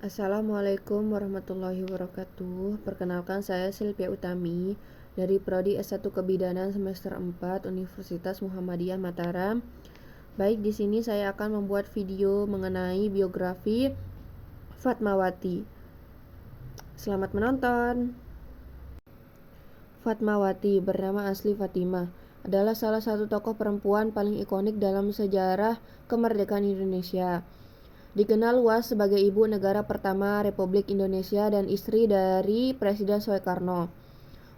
Assalamualaikum warahmatullahi wabarakatuh. Perkenalkan, saya Silvia Utami dari Prodi S1 Kebidanan semester 4 Universitas Muhammadiyah Mataram. Baik, di sini saya akan membuat video mengenai biografi Fatmawati. Selamat menonton. Fatmawati, bernama asli Fatimah, adalah salah satu tokoh perempuan paling ikonik dalam sejarah kemerdekaan Indonesia. Dikenal luas sebagai ibu negara pertama Republik Indonesia dan istri dari Presiden Soekarno.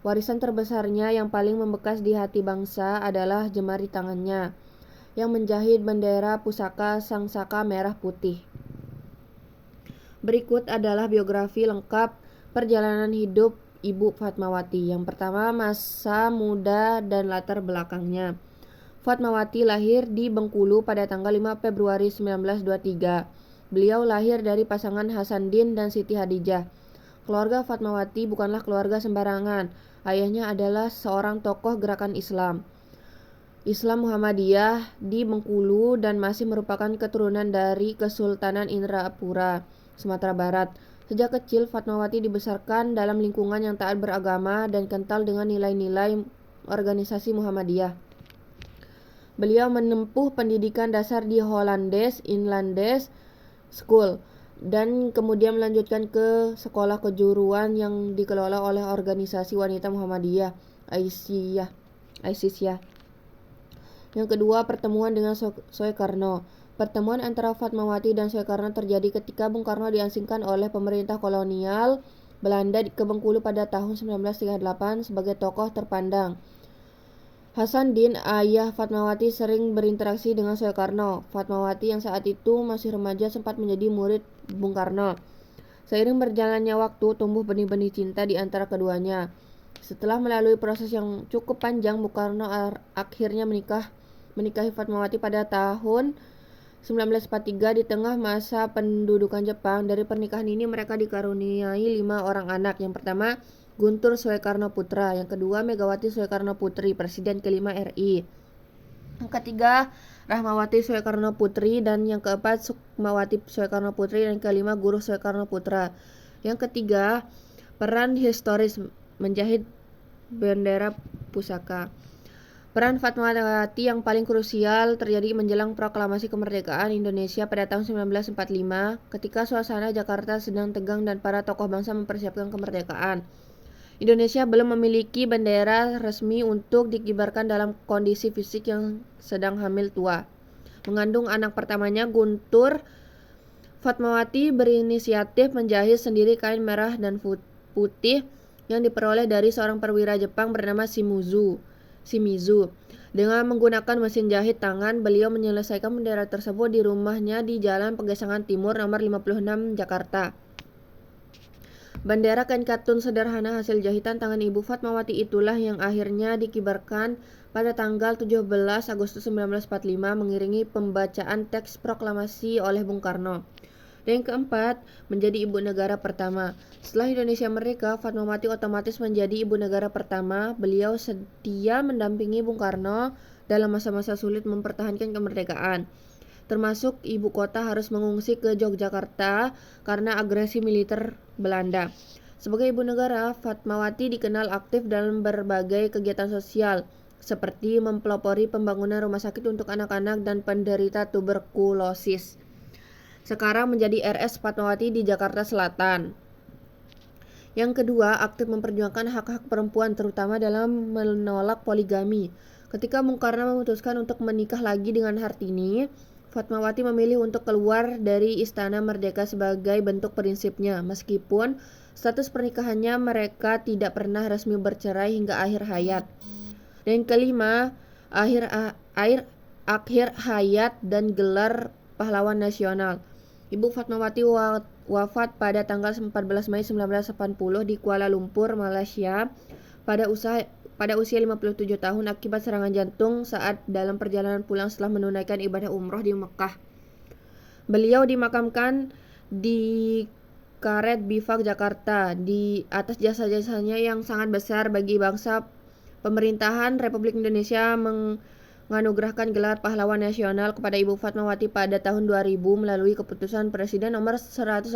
Warisan terbesarnya yang paling membekas di hati bangsa adalah jemari tangannya, yang menjahit bendera pusaka Sang Saka merah putih. Berikut adalah biografi lengkap perjalanan hidup Ibu Fatmawati. Yang pertama, masa muda dan latar belakangnya. Fatmawati lahir di Bengkulu pada tanggal 5 Februari 1923. Beliau lahir dari pasangan Hasanuddin dan Siti Hadijah. Keluarga Fatmawati bukanlah keluarga sembarangan. Ayahnya adalah seorang tokoh gerakan Islam Muhammadiyah di Bengkulu dan masih merupakan keturunan dari Kesultanan Indrapura, Sumatera Barat. Sejak kecil, Fatmawati dibesarkan dalam lingkungan yang taat beragama dan kental dengan nilai-nilai organisasi Muhammadiyah. Beliau menempuh pendidikan dasar di Hollandaise Inlandese School dan kemudian melanjutkan ke sekolah kejuruan yang dikelola oleh organisasi wanita Muhammadiyah Aisyah. Yang kedua, pertemuan dengan Soekarno. Pertemuan antara Fatmawati dan Soekarno terjadi ketika Bung Karno diasingkan oleh pemerintah kolonial Belanda ke Bengkulu pada tahun 1938 sebagai tokoh terpandang. Hasanuddin, ayah Fatmawati, sering berinteraksi dengan Soekarno. Fatmawati yang saat itu masih remaja sempat menjadi murid Bung Karno. Seiring berjalannya waktu, tumbuh benih-benih cinta di antara keduanya. Setelah melalui proses yang cukup panjang, Bung Karno akhirnya menikahi Fatmawati pada tahun 1943 di tengah masa pendudukan Jepang. Dari pernikahan ini mereka dikaruniai 5 orang anak. Yang pertama, Guntur Soekarno Putra. Yang kedua, Megawati Soekarno Putri, Presiden kelima RI. Yang ketiga, Rahmawati Soekarno Putri. Dan yang keempat, Sukmawati Soekarno Putri. Dan yang kelima, Guru Soekarno Putra. Yang ketiga, peran historis menjahit bendera pusaka. Peran Fatmawati yang paling krusial terjadi menjelang proklamasi kemerdekaan Indonesia pada tahun 1945, ketika suasana Jakarta sedang tegang dan para tokoh bangsa mempersiapkan kemerdekaan. Indonesia belum memiliki bendera resmi untuk dikibarkan dalam kondisi fisik yang sedang hamil tua. Mengandung anak pertamanya, Guntur, Fatmawati berinisiatif menjahit sendiri kain merah dan putih yang diperoleh dari seorang perwira Jepang bernama Shimizu. Dengan menggunakan mesin jahit tangan, beliau menyelesaikan bendera tersebut di rumahnya di Jalan Pegesangan Timur nomor 56 Jakarta. Bendera kain katun sederhana hasil jahitan tangan Ibu Fatmawati itulah yang akhirnya dikibarkan pada tanggal 17 Agustus 1945 mengiringi pembacaan teks proklamasi oleh Bung Karno. Dan yang keempat, menjadi ibu negara pertama. Setelah Indonesia merdeka, Fatmawati otomatis menjadi ibu negara pertama. Beliau setia mendampingi Bung Karno dalam masa-masa sulit mempertahankan kemerdekaan. Termasuk ibu kota harus mengungsi ke Yogyakarta karena agresi militer Belanda. Sebagai ibu negara, Fatmawati dikenal aktif dalam berbagai kegiatan sosial, seperti mempelopori pembangunan rumah sakit untuk anak-anak dan penderita tuberkulosis. Sekarang menjadi RS Fatmawati di Jakarta Selatan. Yang kedua, aktif memperjuangkan hak-hak perempuan, terutama dalam menolak poligami. Ketika Bung Karno memutuskan untuk menikah lagi dengan Hartini, Fatmawati memilih untuk keluar dari Istana Merdeka sebagai bentuk prinsipnya. Meskipun status pernikahannya, mereka tidak pernah resmi bercerai hingga akhir hayat. Dan kelima, akhir hayat dan gelar pahlawan nasional. Ibu Fatmawati wafat pada tanggal 14 Mei 1980 di Kuala Lumpur, Malaysia pada usia 57 tahun akibat serangan jantung saat dalam perjalanan pulang setelah menunaikan ibadah umroh di Mekah. Beliau dimakamkan di Karet Bifak, Jakarta. Di atas jasa-jasanya yang sangat besar bagi bangsa, pemerintahan Republik Indonesia menganugerahkan gelar pahlawan nasional kepada Ibu Fatmawati pada tahun 2000 melalui keputusan Presiden nomor 118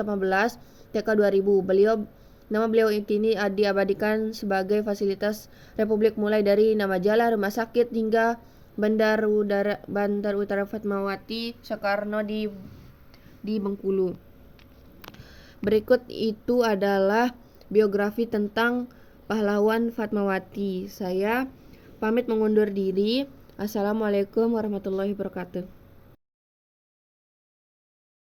TK 2000. Nama beliau kini diabadikan sebagai fasilitas Republik mulai dari nama jalan, rumah sakit hingga Bandar Utara Fatmawati Soekarno di Bengkulu. Berikut itu adalah biografi tentang pahlawan Fatmawati. Saya pamit mengundur diri. Assalamualaikum warahmatullahi wabarakatuh.